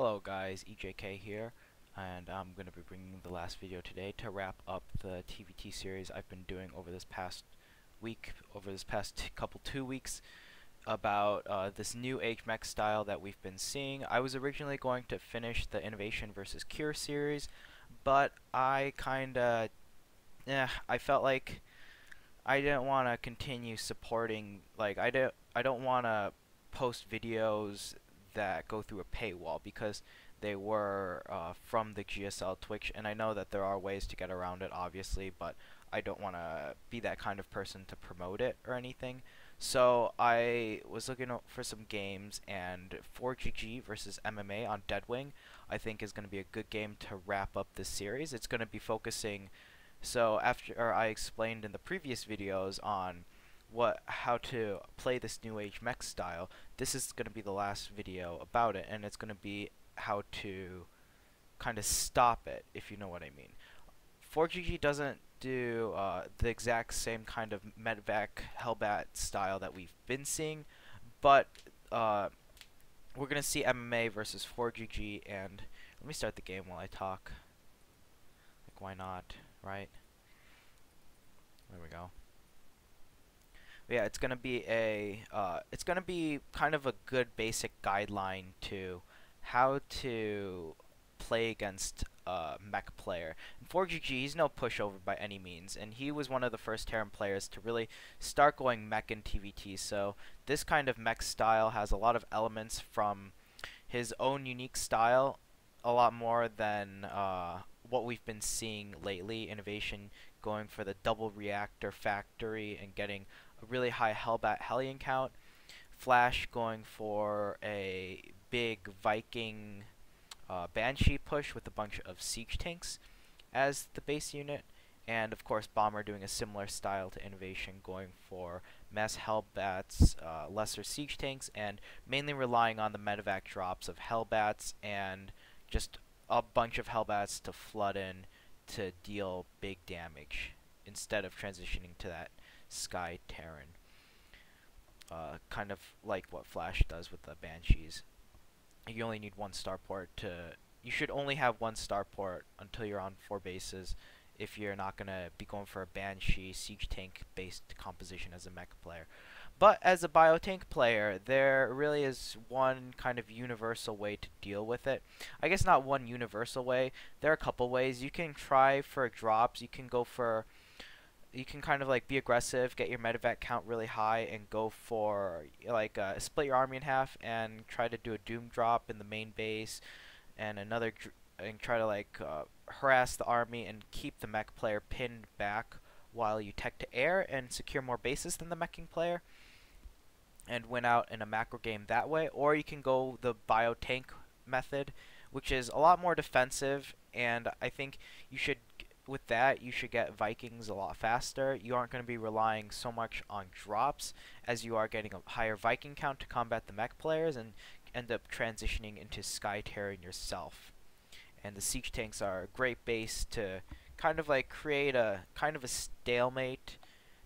Hello guys, EJK here, and I'm going to be bringing the last video today to wrap up the TvT series I've been doing over this past week, couple 2 weeks, about this new age mech style that we've been seeing. I was originally going to finish the Innovation versus Cure series, but I felt like I didn't want to continue supporting, I don't want to post videos that go through a paywall because they were from the GSL Twitch, and I know that there are ways to get around it, obviously, but I don't want to be that kind of person to promote it or anything. So I was looking for some games, and 4GG versus MMA on Deadwing I think is going to be a good game to wrap up this series. It's going to be focusing, so after I explained in the previous videos on how to play this new age mech style, this is going to be the last video about it, and it's going to be how to kind of stop it, if you know what I mean. 4GG doesn't do the exact same kind of medvac hellbat style that we've been seeing, but we're going to see MMA versus 4GG, and let me start the game while I talk. Like, why not, right? There we go. Yeah, it's gonna be kind of a good basic guideline to how to play against a mech player. And 4GG, he's no pushover by any means, and he was one of the first Terran players to really start going mech in TvT. So this kind of mech style has a lot of elements from his own unique style, a lot more than what we've been seeing lately. Innovation going for the double reactor factory and getting a really high Hellbat Hellion count. Flash going for a big Viking Banshee push with a bunch of siege tanks as the base unit. And of course Bomber doing a similar style to Innovation, going for mass Hellbats, lesser siege tanks, and mainly relying on the medevac drops of Hellbats and just a bunch of Hellbats to flood in to deal big damage instead of transitioning to that Sky Terran. Kind of like what Flash does with the Banshees. You only need one starport to... You should only have one starport until you're on 4 bases if you're not going to be going for a Banshee siege tank based composition as a mech player. But as a biotank player, there really is one kind of universal way to deal with it. I guess not one universal way. There are a couple ways. You can try for drops. You can kind of like be aggressive, get your medevac count really high, and go for like split your army in half and try to do a doom drop in the main base, and and try to like harass the army and keep the mech player pinned back while you tech to air and secure more bases than the meching player, and win out in a macro game that way. Or you can go the biotank method, which is a lot more defensive, and I think with that you should get Vikings a lot faster. You aren't going to be relying so much on drops as you are getting a higher Viking count to combat the mech players, and end up transitioning into Sky Terran yourself. And the siege tanks are a great base to kind of like create a kind of a stalemate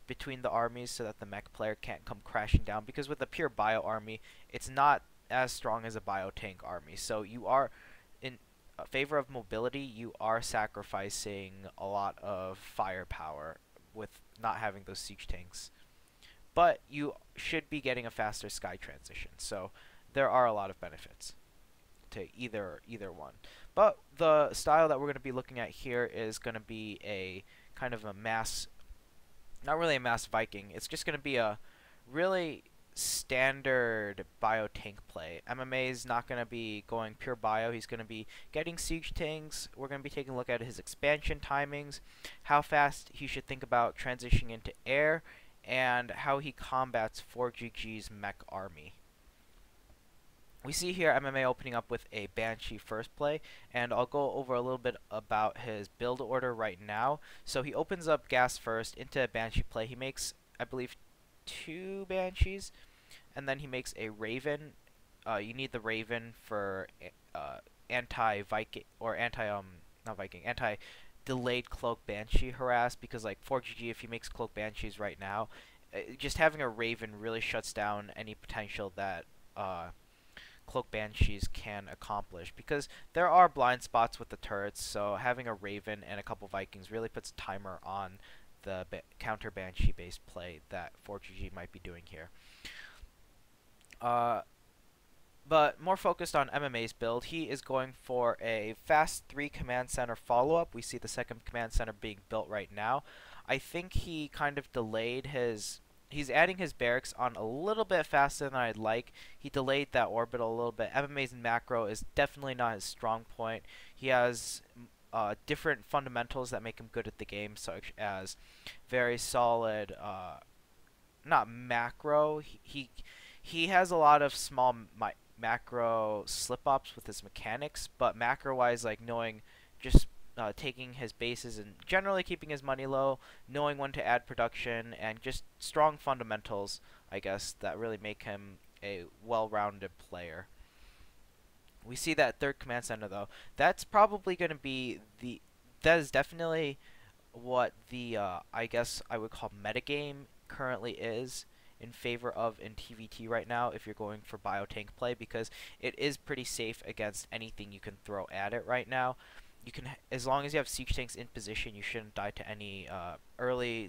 between the armies so that the mech player can't come crashing down, because with a pure bio army it's not as strong as a biotank army. So you are in favor of mobility, you are sacrificing a lot of firepower with not having those siege tanks, but you should be getting a faster sky transition. So there are a lot of benefits to either one. But the style that we're going to be looking at here is going to be a kind of a mass, not really a mass Viking, it's just going to be a really standard biotank play. MMA is not going to be going pure bio, he's going to be getting siege tanks. We're going to be taking a look at his expansion timings, how fast he should think about transitioning into air, and how he combats 4GG's mech army. We see here MMA opening up with a Banshee first play, and I'll go over a little bit about his build order right now. So he opens up gas first into a Banshee play. He makes, I believe, 2 Banshees, and then he makes a Raven. You need the Raven for anti-Viking, or not Viking, anti-delayed Cloak Banshee harass, because like 4GG, if he makes Cloak Banshees right now, just having a Raven really shuts down any potential that Cloak Banshees can accomplish, because there are blind spots with the turrets, so having a Raven and a couple Vikings really puts a timer on the counter Banshee based play that 4GG might be doing here. But more focused on MMA's build, he is going for a fast 3 command center follow-up. We see the second command center being built right now. I think he kind of delayed his... He's adding his barracks on a little bit faster than I'd like. He delayed that orbital a little bit. MMA's macro is definitely not his strong point. He has different fundamentals that make him good at the game, such as very solid... not macro. He has a lot of small macro slip-ups with his mechanics, but macro-wise, like knowing just taking his bases and generally keeping his money low, knowing when to add production, and just strong fundamentals, I guess, that really make him a well-rounded player. We see that third command center, though. That's probably going to be that is definitely what the, I guess I would call metagame currently is in favor of in TvT right now if you're going for biotank play, because it is pretty safe against anything you can throw at it right now. You can, as long as you have siege tanks in position, you shouldn't die to any early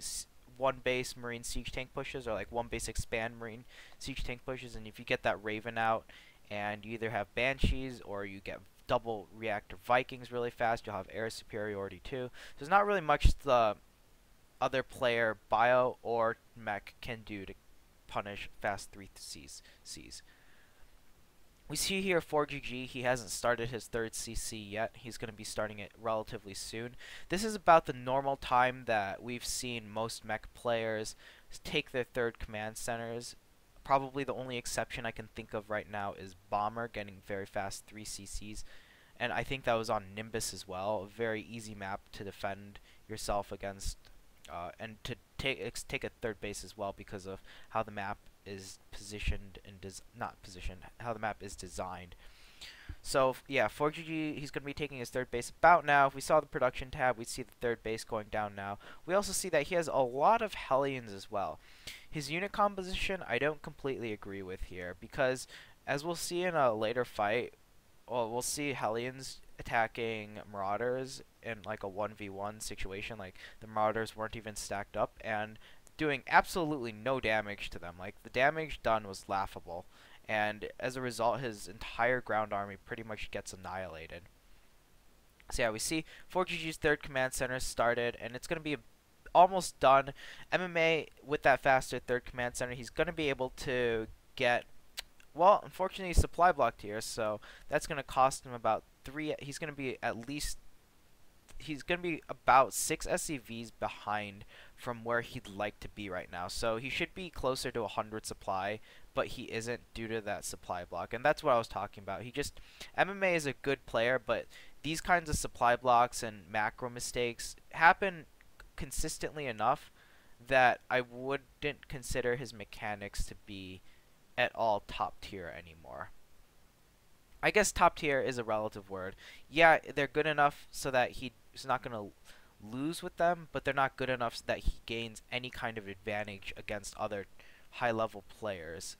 one base marine siege tank pushes, or like one base expand marine siege tank pushes. And if you get that Raven out and you either have Banshees or you get double reactor Vikings really fast, you'll have air superiority too. There's not really much the other player bio or mech can do to punish fast 3 Cs. We see here 4GG, he hasn't started his third CC yet. He's going to be starting it relatively soon. This is about the normal time that we've seen most mech players take their third command centers. Probably the only exception I can think of right now is Bomber getting very fast 3 CCs. And I think that was on Nimbus as well. A very easy map to defend yourself against, and to take a third base as well, because of how the map is positioned and not positioned, how the map is designed. So yeah, 4GG, he's going to be taking his third base about now. If we saw the production tab, we see the third base going down now. We also see that he has a lot of Hellions as well. His unit composition, I don't completely agree with here, because as we'll see in a later fight, well, we'll see Hellions attacking Marauders in like a 1v1 situation. Like the Marauders weren't even stacked up and doing absolutely no damage to them. Like the damage done was laughable, and as a result his entire ground army pretty much gets annihilated. So yeah, we see 4GG's third command center started, and it's going to be almost done. MMA with that faster third command center, he's going to be able to get, well, unfortunately he's supply blocked here, so that's going to cost him about 3. He's going to be about 6 SCVs behind from where he'd like to be right now. So he should be closer to 100 supply, but he isn't due to that supply block. And that's what I was talking about. MMA is a good player, but these kinds of supply blocks and macro mistakes happen consistently enough that I wouldn't consider his mechanics to be at all top tier anymore. I guess top tier is a relative word. Yeah, they're good enough so that he's not going to lose with them, but they're not good enough so that he gains any kind of advantage against other high-level players.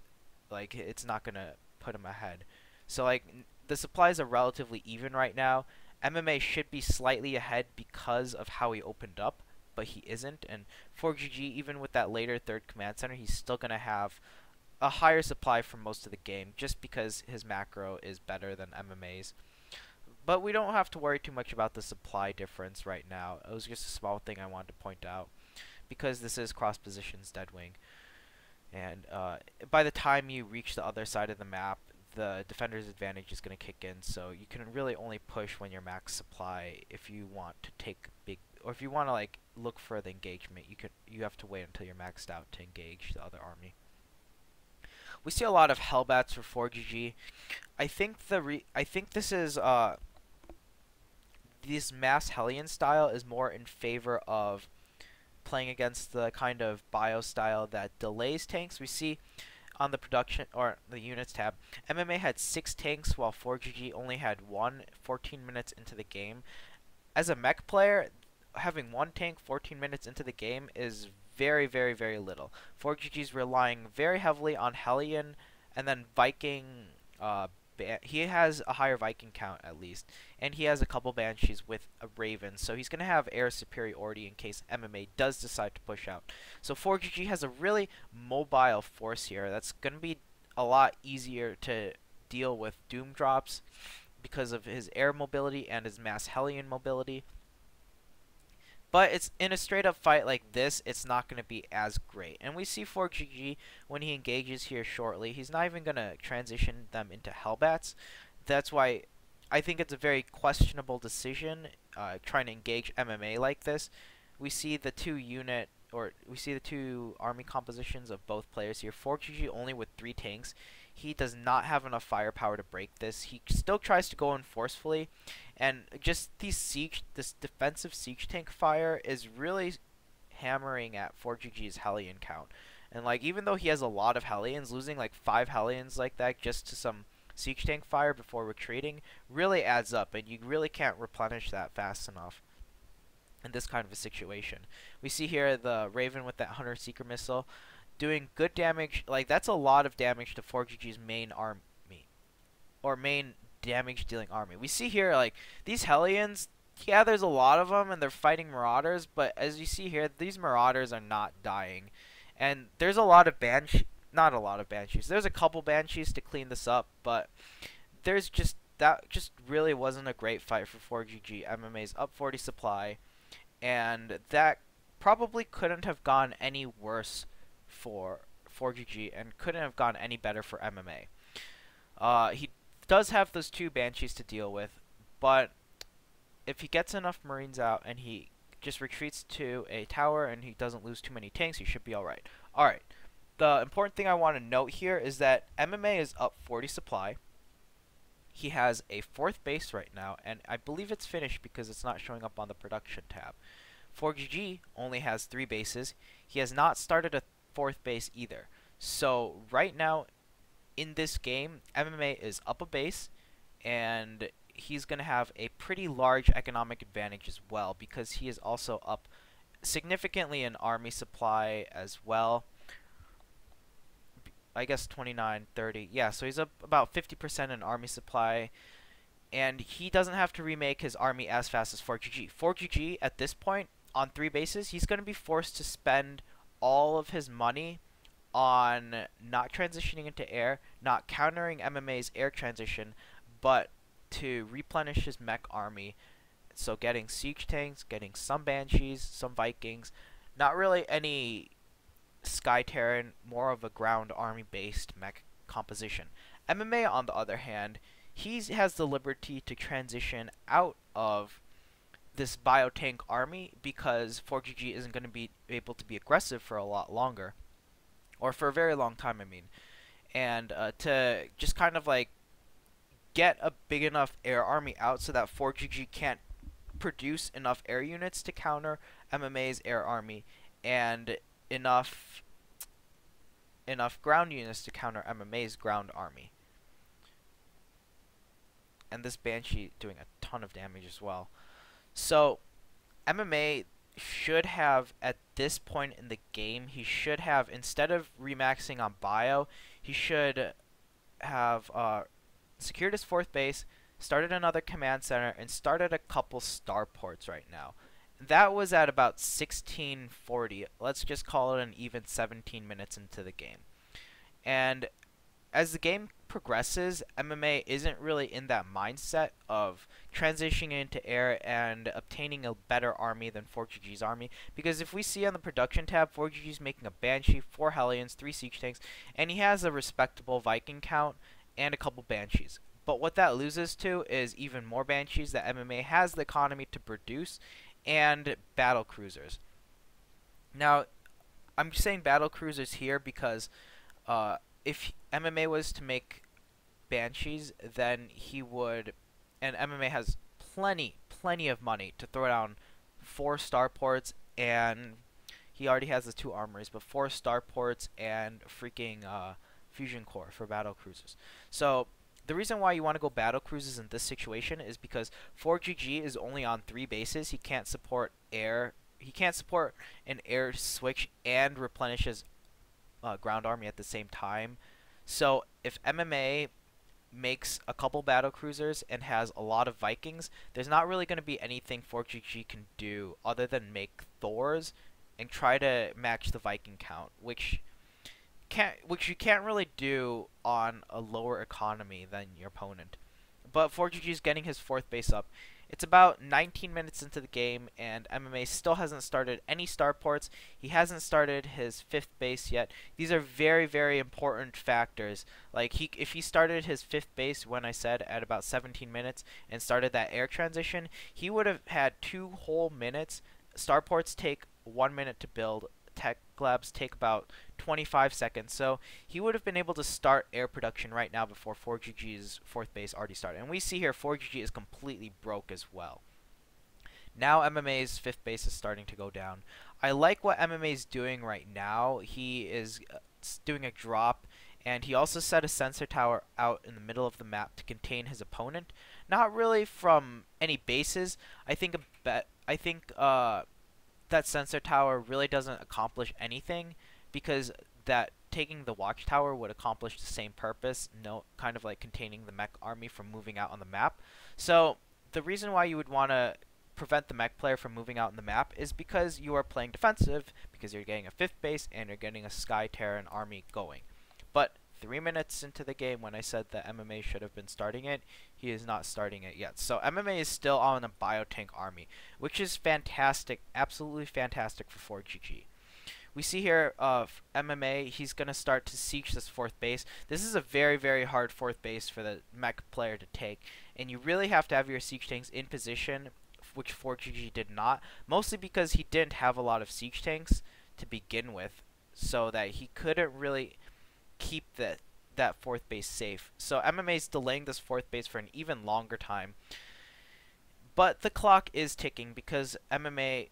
Like, it's not going to put him ahead. So, like, the supplies are relatively even right now. MMA should be slightly ahead because of how he opened up, but he isn't. And 4GG, even with that later third command center, he's still going to have a higher supply for most of the game, just because his macro is better than MMA's. But we don't have to worry too much about the supply difference right now. It was just a small thing I wanted to point out, because this is cross positions Deadwing. And by the time you reach the other side of the map, the defender's advantage is going to kick in, so you can really only push when you're max supply if you want to take big, or if you want to like look for the engagement, you have to wait until you're maxed out to engage the other army. We see a lot of Hellbats for 4GG. I think this is this mass Hellion style is more in favor of playing against the kind of bio style that delays tanks. We see on the production or the units tab, MMA had 6 tanks while 4GG only had 1 14 minutes into the game. As a mech player, having 1 tank 14 minutes into the game is very, very, very little. 4GG is relying very heavily on Hellion and then Viking he has a higher Viking count at least, and he has a couple banshees with a Raven, so he's gonna have air superiority in case MMA does decide to push out. So 4GG has a really mobile force here. That's gonna be a lot easier to deal with Doom drops because of his air mobility and his mass Hellion mobility. But it's in a straight up fight like this, it's not going to be as great. And we see 4GG when he engages here shortly, he's not even going to transition them into Hellbats. That's why I think it's a very questionable decision trying to engage MMA like this. We see the two army compositions of both players here. 4GG only with 3 tanks. He does not have enough firepower to break this. He still tries to go in forcefully, and just this defensive siege tank fire is really hammering at 4GG's Hellion count. And like, even though he has a lot of Hellions, losing like 5 Hellions like that just to some siege tank fire before retreating really adds up, and you really can't replenish that fast enough in this kind of a situation. We see here the Raven with that Hunter Seeker missile doing good damage. Like, that's a lot of damage to 4GG's main army, or main damage dealing army. We see here, like, these Hellions, yeah, there's a lot of them and they're fighting Marauders, but as you see here, these Marauders are not dying. And there's a lot of not a lot of Banshees. There's a couple Banshees to clean this up, but there's that just really wasn't a great fight for 4GG. MMA's up 40 supply, and that probably couldn't have gone any worse for 4GG and couldn't have gone any better for MMA. He does have those 2 Banshees to deal with, but if he gets enough Marines out and he just retreats to a tower and he doesn't lose too many tanks, he should be alright. Alright, the important thing I want to note here is that MMA is up 40 supply. He has a 4th base right now, and I believe it's finished because it's not showing up on the production tab. 4GG only has 3 bases. He has not started a 4th base either. So right now in this game, MMA is up a base, and he's going to have a pretty large economic advantage as well, because he is also up significantly in army supply as well. I guess 29, 30. Yeah, so he's up about 50% in army supply, and he doesn't have to remake his army as fast as 4GG. 4GG at this point on 3 bases, he's going to be forced to spend all of his money on not transitioning into air, not countering MMA's air transition, but to replenish his mech army. So getting siege tanks, getting some Banshees, some Vikings, not really any Sky Terran, more of a ground army based mech composition. MMA on the other hand, he has the liberty to transition out of this biotank army because 4GG isn't going to be able to be aggressive for a lot longer, or for a very long time, I mean, and to just kind of like get a big enough air army out so that 4GG can't produce enough air units to counter MMA's air army, and enough ground units to counter MMA's ground army. And this Banshee doing a ton of damage as well. So MMA should have, at this point in the game, he should have, instead of remaxing on bio, he should have secured his 4th base, started another command center, and started a couple starports right now. That was at about 1640. Let's just call it an even 17 minutes into the game. And as the game progresses, MMA isn't really in that mindset of transitioning into air and obtaining a better army than 4GG's army. Because if we see on the production tab, 4GG's making a Banshee, 4 Hellions, 3 siege tanks, and he has a respectable Viking count and a couple Banshees. But what that loses to is even more Banshees that MMA has the economy to produce, and battle cruisers. Now, I'm saying battle cruisers here because if MMA was to make Banshees, then he would, and MMA has plenty of money to throw down 4 starports, and he already has the 2 armories, but 4 starports and freaking fusion core for battle cruisers. So the reason why you want to go battle cruisers in this situation is because 4GG is only on 3 bases. He can't support air. He can't support an air switch and replenish his ground army at the same time. So if MMA makes a couple battle cruisers and has a lot of Vikings, there's not really going to be anything 4GG can do other than make Thors and try to match the Viking count, which you can't really do on a lower economy than your opponent. But 4GG is getting his 4th base up. It's about 19 minutes into the game, and MMA still hasn't started any starports. He hasn't started his 5th base yet. These are very, very important factors. Like, if he started his 5th base, when I said at about 17 minutes, and started that air transition, he would have had 2 whole minutes. Starports take 1 minute to build. Tech labs take about 25 seconds, so he would have been able to start air production right now before 4GG's 4th base already started. And we see here 4GG is completely broke as well. Now MMA's 5th base is starting to go down. I like what MMA is doing right now. He is doing a drop, and he also set a sensor tower out in the middle of the map to contain his opponent. Not really from any bases. I think that sensor tower really doesn't accomplish anything, because that taking the watchtower would accomplish the same purpose, kind of like containing the mech army from moving out on the map. So the reason why you would want to prevent the mech player from moving out on the map is because you are playing defensive, because you're getting a 5th base and you're getting a Sky Terran army going. But 3 minutes into the game, when I said that MMA should have been starting it, he is not starting it yet. So MMA is still on a biotank army, which is fantastic, absolutely fantastic for 4GG. We see here MMA, he's going to start to siege this 4th base. This is a very, very hard 4th base for the mech player to take, and you really have to have your siege tanks in position, which 4GG did not, mostly because he didn't have a lot of siege tanks to begin with, so that he couldn't really keep that 4th base safe. So MMA is delaying this 4th base for an even longer time. But the clock is ticking because MMA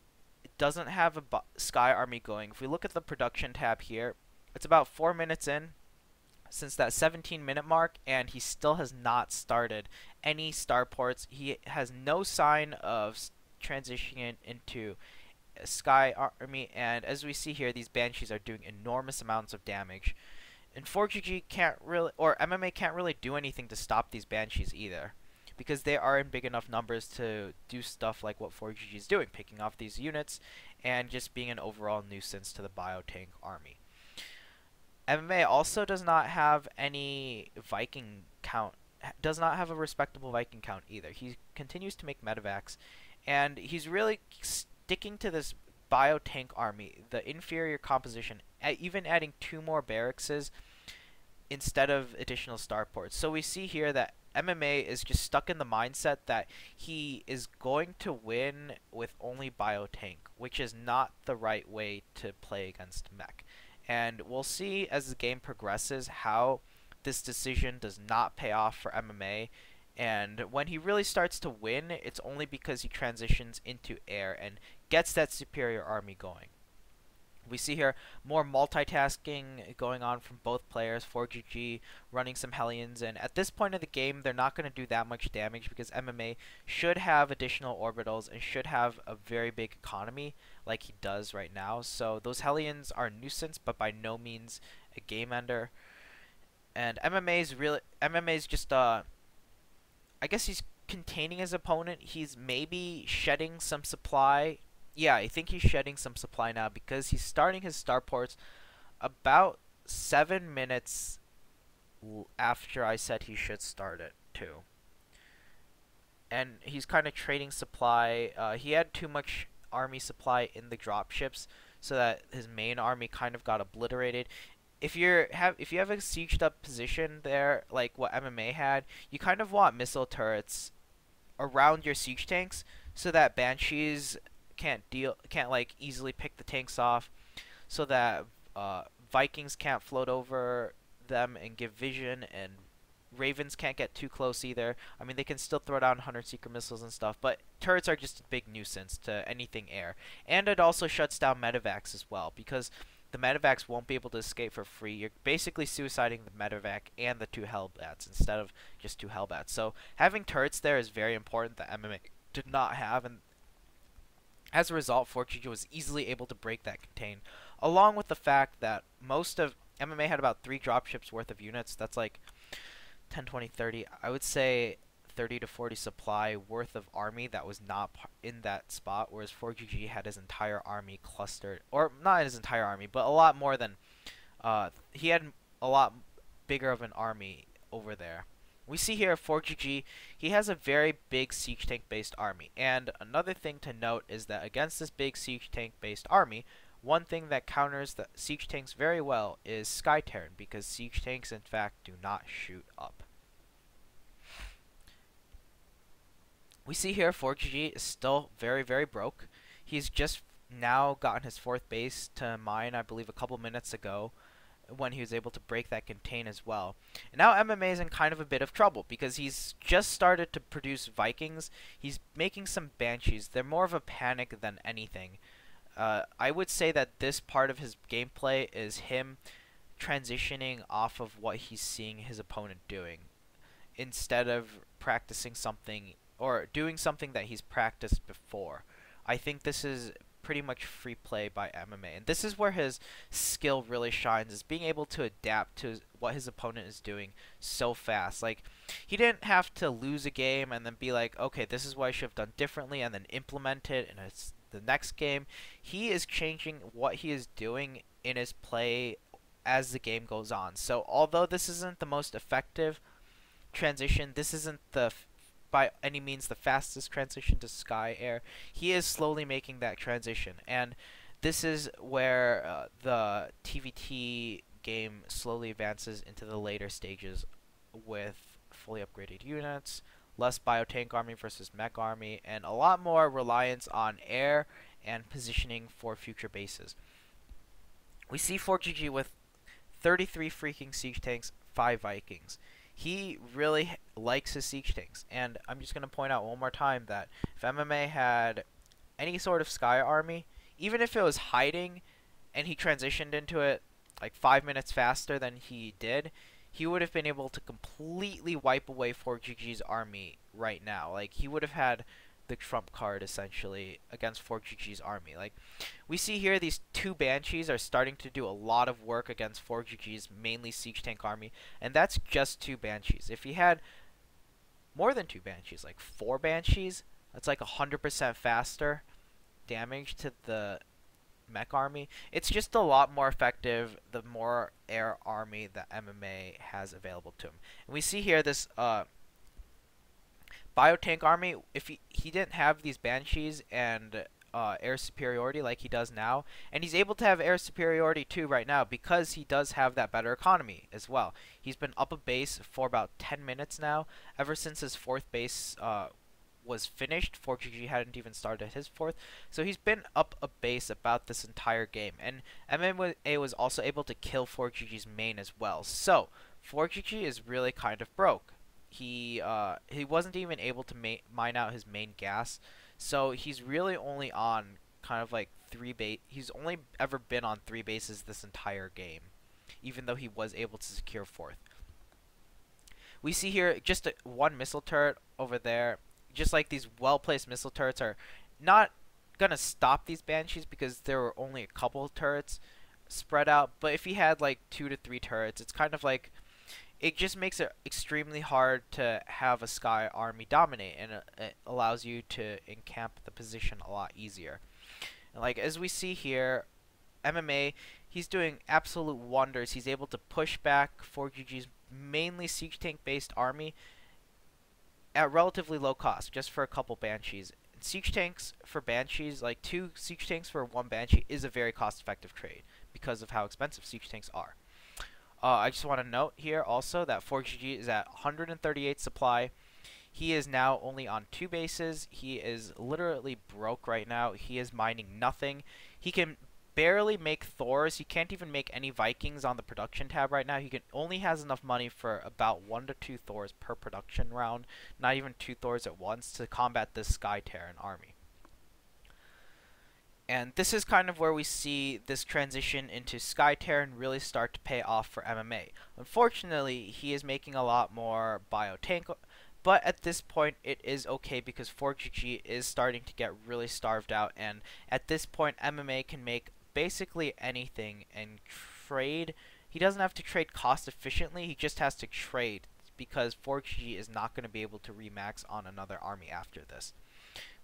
doesn't have a Sky Army going. If we look at the production tab here, it's about 4 minutes in since that 17-minute mark, and he still has not started any starports. He has no sign of transitioning into a Sky Army, and as we see here, these Banshees are doing enormous amounts of damage. And 4GG can't really, or MMA can't really do anything to stop these Banshees either, because they are in big enough numbers to do stuff like what 4GG is doing, picking off these units and just being an overall nuisance to the biotank army. MMA also does not have any Viking count, does not have a respectable Viking count either. He continues to make medevacs, and he's really sticking to this biotank army, the inferior composition, even adding 2 more barracks instead of additional starports. So we see here that MMA is just stuck in the mindset that he is going to win with only biotank, which is not the right way to play against mech. And we'll see as the game progresses how this decision does not pay off for MMA. And when he really starts to win, it's only because he transitions into air and gets that superior army going. We see here more multitasking going on from both players. 4GG running some Hellions, and at this point of the game, they're not going to do that much damage because MMA should have additional orbitals and should have a very big economy like he does right now. So those Hellions are a nuisance, but by no means a game ender. And MMA's just I guess he's containing his opponent. He's maybe shedding some supply. Yeah, I think he's shedding some supply now because he's starting his starports about 7 minutes after I said he should start it too. And he's kind of trading supply. He had too much army supply in the dropships, so that his main army kind of got obliterated. If you have a sieged up position there, like what MMA had, you kind of want missile turrets around your siege tanks so that Banshees can't like easily pick the tanks off, so that Vikings can't float over them and give vision, and Ravens can't get too close either. I mean, they can still throw down 100 secret missiles and stuff, but turrets are just a big nuisance to anything air. And it also shuts down medevacs as well, because the medevacs won't be able to escape for free. You're basically suiciding the medevac and the 2 Hellbats instead of just 2 Hellbats. So having turrets there is very important that MMA did not have, and as a result, 4GG was easily able to break that contain, along with the fact that most of MMA had about 3 dropships worth of units. That's like 10, 20, 30. I would say 30 to 40 supply worth of army that was not in that spot, whereas 4GG had his entire army clustered, or not his entire army, but a lot more than, he had a lot bigger of an army over there. We see here 4GG, he has a very big siege tank based army, and another thing to note is that against this big siege tank based army, one thing that counters the siege tanks very well is Sky Terran, because siege tanks in fact do not shoot up. We see here 4GG is still very, very broke. He's just now gotten his 4th base to mine, I believe, a couple minutes ago, when he was able to break that contain as well. And now MMA is in kind of a bit of trouble because he's just started to produce Vikings. He's making some Banshees. They're more of a panic than anything. I would say that this part of his gameplay is him transitioning off of what he's seeing his opponent doing, instead of practicing something or doing something that he's practiced before. I think this is pretty much free play by MMA, and this is where his skill really shines, is being able to adapt to what his opponent is doing so fast. Like, he didn't have to lose a game and then be like, okay, this is what I should have done differently, and then implement it in the next game. He is changing what he is doing in his play as the game goes on. So although this isn't the most effective transition, this isn't by any means the fastest transition to Sky Air, he is slowly making that transition, and this is where the TvT game slowly advances into the later stages with fully upgraded units, less biotank army versus mech army, and a lot more reliance on air and positioning for future bases. We see 4GG with 33 freaking siege tanks, 5 Vikings. He really likes his siege tanks, and I'm just going to point out one more time that if MMA had any sort of Sky army, even if it was hiding and he transitioned into it like 5 minutes faster than he did, he would have been able to completely wipe away 4GG's army right now. Like, he would have had the trump card essentially against 4GG's army. Like, we see here these 2 Banshees are starting to do a lot of work against 4GG's mainly siege tank army, and that's just 2 Banshees. If he had more than 2 Banshees, like 4 Banshees, that's like 100% faster damage to the mech army. It's just a lot more effective the more air army that MMA has available to him. And we see here this biotank army, if he didn't have these Banshees and air superiority like he does now, and he's able to have air superiority too right now because he does have that better economy as well. He's been up a base for about 10 minutes now, ever since his 4th base was finished. 4GG hadn't even started his 4th, so he's been up a base about this entire game, and MMA was also able to kill 4GG's main as well. So 4GG is really kind of broke. He wasn't even able to mine out his main gas, so he's really only on kind of like 3 base. He's only ever been on 3 bases this entire game, even though he was able to secure 4th. We see here just one missile turret over there. Just like these well-placed missile turrets are not gonna stop these Banshees because there were only a couple turrets spread out. But if he had like 2 to 3 turrets, it's kind of like, it just makes it extremely hard to have a Sky army dominate, and it allows you to encamp the position a lot easier. And like as we see here, MMA, he's doing absolute wonders. He's able to push back 4GG's mainly siege tank based army at relatively low cost, just for a couple Banshees. Siege tanks for Banshees, like 2 siege tanks for 1 Banshee, is a very cost effective trade because of how expensive siege tanks are. I just want to note here also that 4GG is at 138 supply. He is now only on 2 bases. He is literally broke right now. He is mining nothing. He can barely make Thors. He can't even make any Vikings on the production tab right now. He only has enough money for about 1 to 2 Thors per production round. Not even 2 Thors at once to combat this Sky Terran army. And this is kind of where we see this transition into Sky Terran really start to pay off for MMA. Unfortunately, he is making a lot more biotank, but at this point it is okay because 4GG is starting to get really starved out, and at this point MMA can make basically anything and trade. He doesn't have to trade cost efficiently, he just has to trade, because 4GG is not going to be able to remax on another army after this.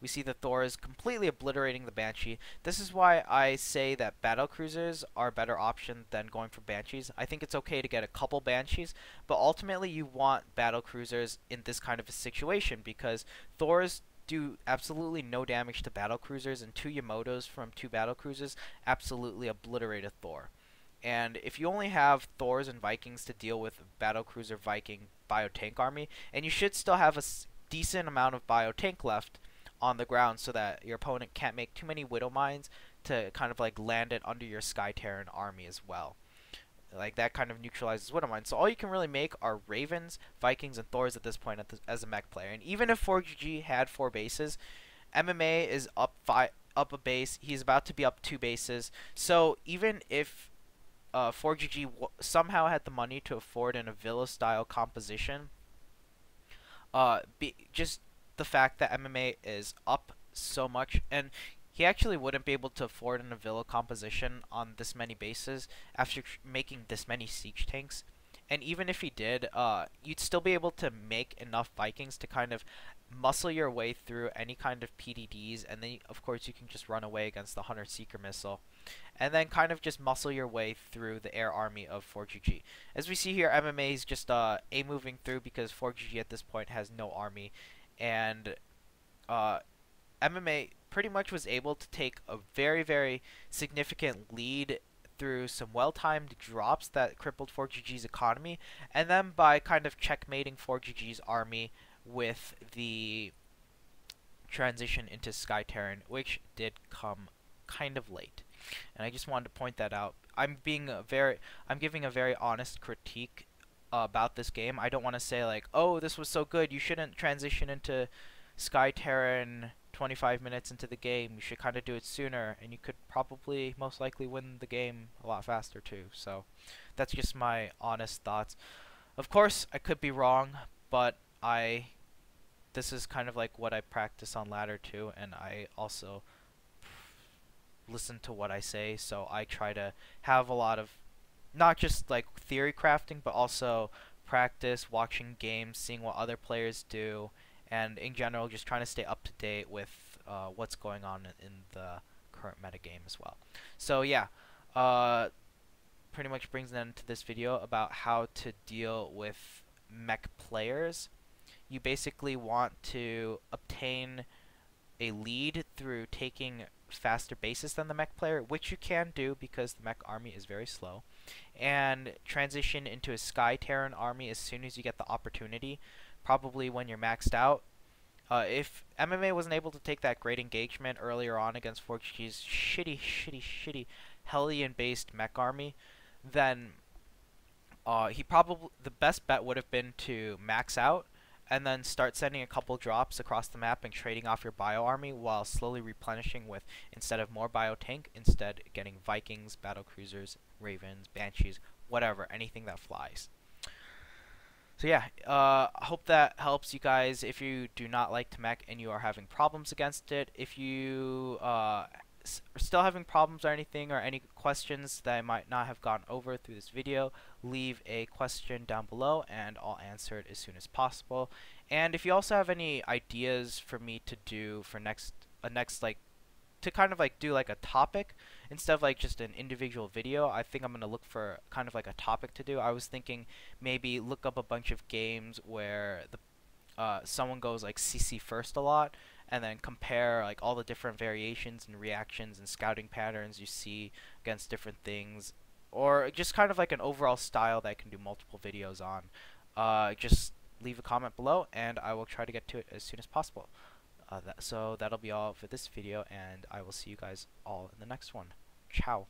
We see the Thor is completely obliterating the Banshee. This is why I say that battle cruisers are a better option than going for Banshees. I think it's okay to get a couple Banshees, but ultimately you want battle cruisers in this kind of a situation because Thors do absolutely no damage to battle cruisers, and 2 Yamatos from 2 battle cruisers absolutely obliterate a Thor. And if you only have Thors and Vikings to deal with battle cruiser Viking biotank army, and you should still have a decent amount of biotank left on the ground so that your opponent can't make too many Widow Mines to kind of like land it under your Sky Terran army as well. Like that kind of neutralizes Widow Mines. So all you can really make are Ravens, Vikings, and Thors at this point as a mech player. And even if 4GG had 4 bases, MMA is up a base. He's about to be up 2 bases. So even if 4GG somehow had the money to afford an Avila style composition, just the fact that MMA is up so much, and he actually wouldn't be able to afford an Avila composition on this many bases after making this many siege tanks. And even if he did, you'd still be able to make enough Vikings to kind of muscle your way through any kind of PDDs, and then of course you can just run away against the Hunter Seeker missile, and then kind of just muscle your way through the air army of 4GG. As we see here, MMA is just A-moving through because 4GG at this point has no army, and MMA pretty much was able to take a very, very significant lead through some well-timed drops that crippled 4GG's economy, and then by kind of checkmating 4GG's army with the transition into Sky Terran, which did come kind of late. And I just wanted to point that out. I'm giving a very honest critique about this game. I don't want to say like, oh, this was so good, you shouldn't transition into Sky Terran 25 minutes into the game. You should kind of do it sooner, and you could probably most likely win the game a lot faster too. So that's just my honest thoughts. Of course, I could be wrong, but this is kind of like what I practice on ladder 2, and I also listen to what I say, so I try to have a lot of not just like theory crafting, but also practice, watching games, seeing what other players do, and in general just trying to stay up to date with what's going on in the current meta game as well. So yeah, pretty much brings an end to this video about how to deal with mech players. You basically want to obtain a lead through taking faster bases than the mech player, which you can do because the mech army is very slow, and transition into a Sky Terran army as soon as you get the opportunity, probably when you're maxed out. If MMA wasn't able to take that great engagement earlier on against 4GG's shitty Hellion-based mech army, then the best bet would have been to max out and then start sending a couple drops across the map and trading off your bio army while slowly replenishing with, instead of more bio tank, instead getting Vikings, battle cruisers, Ravens, Banshees, whatever, anything that flies. So yeah, I hope that helps you guys. If you do not like to mech and you are having problems against it, if you are still having problems or anything, or any questions that I might not have gone over through this video, leave a question down below and I'll answer it as soon as possible. And if you also have any ideas for me to do for to kind of like do like a topic instead of like just an individual video, I think I'm going to look for kind of like a topic to do. I was thinking maybe look up a bunch of games where someone goes like CC first a lot, and then compare like all the different variations and reactions and scouting patterns you see against different things, or just kind of like an overall style that I can do multiple videos on. Just leave a comment below and I will try to get to it as soon as possible. So that'll be all for this video, and I will see you guys all in the next one. Ciao.